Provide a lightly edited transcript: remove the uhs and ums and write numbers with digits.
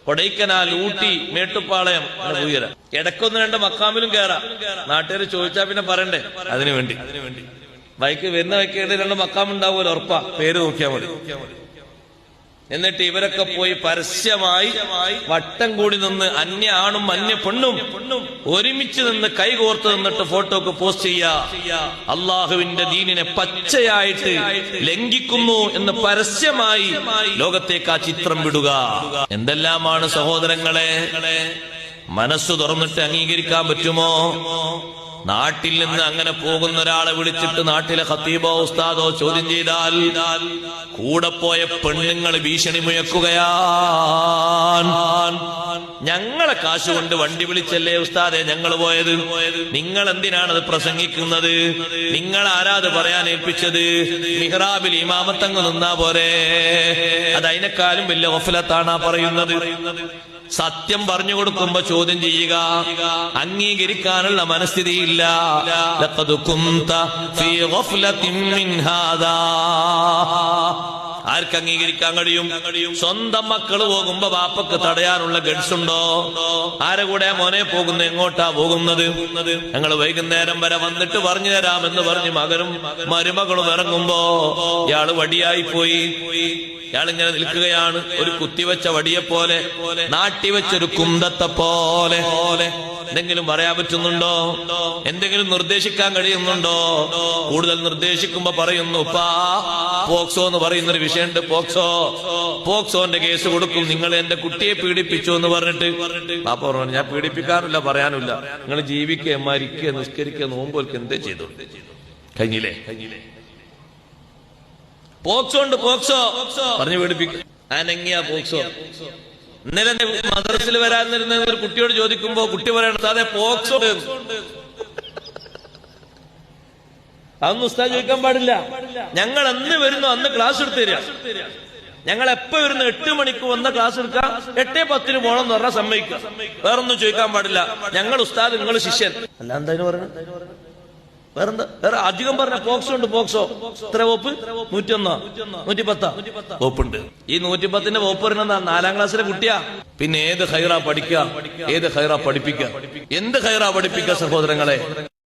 കൊടൈക്കനാൽ, ഊട്ടി, മേട്ടുപ്പാളയം ഉയര ഇടക്കൊന്ന് രണ്ട് മക്കാമിലും കയറാം. നാട്ടുകാർ ചോദിച്ചാ പിന്നെ പറയണ്ടേ? അതിനു വേണ്ടി ബൈക്ക് വരുന്ന വയ്ക്കേണ്ട രണ്ട് മക്കാം ഉണ്ടാവുമല്ലോ, ഉറപ്പാ, പേര് നോക്കിയാൽ മതി. എന്നിട്ട് ഇവരൊക്കെ പോയി പരസ്യമായി വട്ടം കൂടി നിന്ന് അന്യ ആണും അന്യ പെണ്ണും ഒരുമിച്ച് നിന്ന് കൈകോർത്ത് നിന്നിട്ട് ഫോട്ടോക്ക് പോസ്റ്റ് ചെയ്യുക. അള്ളാഹുവിന്റെ ദീനിനെ പച്ചയായിട്ട് ലംഘിക്കുന്നു എന്ന് പരസ്യമായി ലോകത്തേക്ക് ആ ചിത്രം വിടുക. എന്തെല്ലാമാണ് സഹോദരങ്ങളെ! മനസ്സു തുറന്നിട്ട് അംഗീകരിക്കാൻ പറ്റുമോ? നാട്ടിൽ നിന്ന് അങ്ങനെ പോകുന്ന ഒരാളെ വിളിച്ചിട്ട് നാട്ടിലെ ഖത്തീബോ ഉസ്താദോ ചോദ്യം ചെയ്താൽ കൂടെ പോയ പെണ്ണുങ്ങൾ ഭീഷണി മുഴക്കുകയാണ്. ഞങ്ങളെ കാശുകൊണ്ട് വണ്ടി വിളിച്ചല്ലേ ഉസ്താദെ ഞങ്ങൾ പോയത്, നിങ്ങൾ എന്തിനാണത് പ്രസംഗിക്കുന്നത്, നിങ്ങൾ ആരാത് പറയാൻ ഏൽപ്പിച്ചത്, മിഹ്റാബിൽ ഇമാമത്തങ്ങ് നിന്നാ പോരെ, അത് അതിനേക്കാളും വലിയ ഗഫലത്താണ് പറയുന്നത്. സത്യം പറഞ്ഞു കൊടുക്കുമ്പോ ചോദ്യം ചെയ്യുക, അംഗീകരിക്കാനുള്ള മനസ്ഥിതിയില്ല. ലഖദ് കുന്ത ഫീ ഗഫ്ലത്തിൻ മിൻ ഹാദാ. ആർക്ക് അംഗീകരിക്കാൻ കഴിയും? സ്വന്തം മക്കള് പോകുമ്പോ ബാപ്പക്ക് തടയാനുള്ള ഗഡ്സ് ഉണ്ടോ? ആരെ കൂടെ മോനെ പോകുന്നത്, എങ്ങോട്ടാ പോകുന്നത്? ഞങ്ങൾ വൈകുന്നേരം വരെ വന്നിട്ട് പറഞ്ഞു തരാമെന്ന് പറഞ്ഞ് മകനും മരുമകളും ഇറങ്ങുമ്പോ ഇയാള് വടിയായി പോയി. ഇയാളിങ്ങനെ നിൽക്കുകയാണ്, ഒരു കുത്തിവെച്ച വടിയെ പോലെ, നാട്ടിവെച്ചൊരു കുന്തത്തെ പോലെ. എന്തെങ്കിലും പറയാൻ പറ്റുന്നുണ്ടോ? എന്തെങ്കിലും നിർദ്ദേശിക്കാൻ കഴിയുന്നുണ്ടോ? കൂടുതൽ നിർദ്ദേശിക്കുമ്പോ പറയുന്നു, പോക്സോ എന്ന് പറയുന്നൊരു വിഷയമുണ്ട്, പോക്സോന്റെ കേസ് കൊടുക്കും, നിങ്ങൾ എന്റെ കുട്ടിയെ പീഡിപ്പിച്ചു എന്ന് പറഞ്ഞിട്ട്. പാപ്പ പറഞ്ഞു, ഞാൻ പീഡിപ്പിക്കാറില്ല, പറയാനില്ല, നിങ്ങൾ ജീവിക്കുക, മരിക്കുക, നിസ്കരിക്കുക, നോമ്പോൽക്ക് എന്തേ ചെയ്തു കഴിഞ്ഞില്ലേ? പോക്സോ ഉണ്ട്, പോക്സോ പറഞ്ഞു പീഡിപ്പിക്കുക. അനങ്ങിയ പോക്സോ. ഇന്നലെ മദ്രസിൽ വരാനിരുന്ന ഒരു കുട്ടിയോട് ചോദിക്കുമ്പോ കുട്ടി പറയണത് അതെ പോക്സോ. അതൊന്നും ഉസ്താദ് ചോദിക്കാൻ പാടില്ല. ഞങ്ങൾ എന്ന് വരുന്നു അന്ന് ക്ലാസ് എടുത്തു തരിക. ഞങ്ങൾ എപ്പോ വരുന്നു? 8 മണിക്ക് വന്ന ക്ലാസ് എടുക്കാം, 8:10 പോണം എന്ന് പറഞ്ഞാൽ സമ്മതിക്കുക. വേറൊന്നും ചോദിക്കാൻ പാടില്ല. ഞങ്ങൾ ഉസ്താദ്, നിങ്ങൾ ശിഷ്യൻ. അല്ല എന്തായാലും പറഞ്ഞു വേറെന്താ? വേറെ അധികം പറഞ്ഞ പോക്സോ ഉണ്ട്, പോക്സോ. എത്ര വകുപ്പ്? 101, 110 വകുപ്പുണ്ട്. ഈ 110ന്റെ വകുപ്പ് പറയുന്നത് 4ാം ക്ലാസ്സിലെ കുട്ടിയാ. പിന്നെ ഏത് ഖൈറാ പഠിക്കുക, ഏത് ഖൈറാ പഠിപ്പിക്കുക, എന്ത് ഖൈറാ പഠിപ്പിക്കുക സഹോദരങ്ങളെ?